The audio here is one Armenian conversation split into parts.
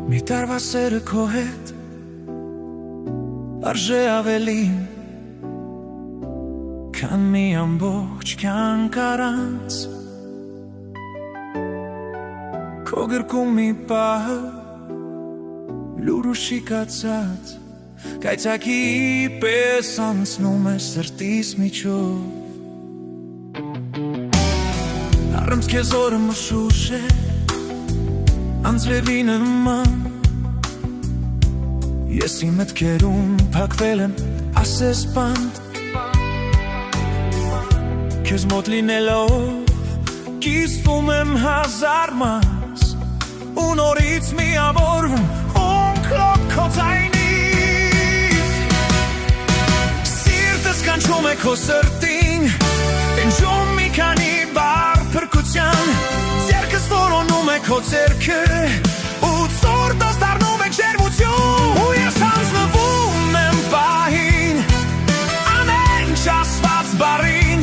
Մի տարվա սերը քո հետ արժե ավելին, քան մի ամբողջ կյանք առանց։ Քո գրկում մի պահը լուր ու շիկացած կայծակի պես անցնում է սրտիս միջով։ Առանց քեզ օրը մշուշ է անձրևի նման, ես իմ մտքերում փակվել եմ ասես բանտ։ Քեզ մոտ լինելով կիսվում եմ հազար մաս, ու նորից միավորվում օնքլոք քո ձայնից։ Սիրտս կանչում է քո սրտին, տենջում մի քանի բառ փրկության, ձեռքս որոնում է քո ձեռքը, ու ցորտս դառնում է ջերմություն։ Ու ես հանձնվում եմ պահին, ամեն չասված բառին,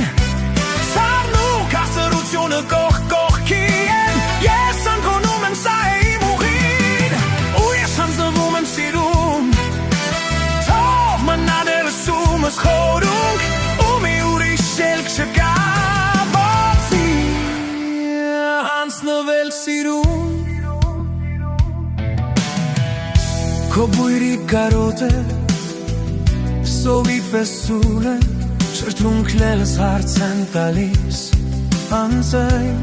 ցավն ու կասրությունը կողքի են, ես անկոնում եմ սա է իմ ուղին։ Ու ես հանձնվում եմ սիրուն, թող մնա ներսումս խորունգ, ու մի ուրիշ ելք չկա բացի հանձնվել սիրուն։ Քո բույրի կարոտը սովի պես սուր է, շրթունքներս հարց են տալիս անձայն,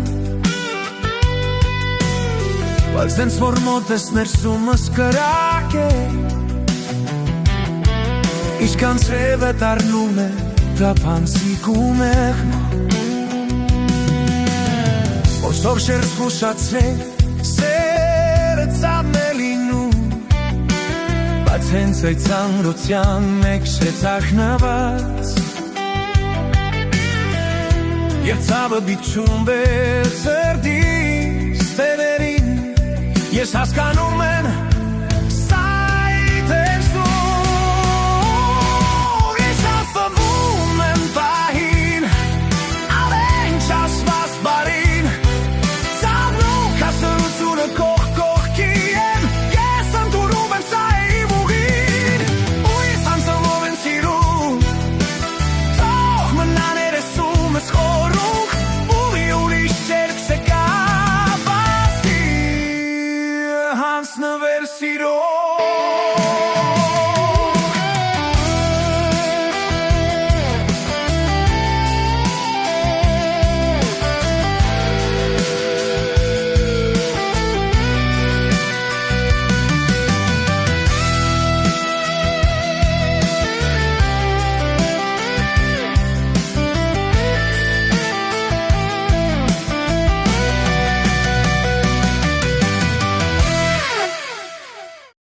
բայց դենց որ մոտ ես ներսումս կրակ է, ինչքան ցրևը դառնում է թափանցիկ ու մեղմ։ Ոսով շերտ զգուշացրել սերը ծամելինու, բայց հենց այդ ծանրության մեկ շեցախնված, և ցավը բիջում բեր սրտիս տերերին, ես հասկանում եմ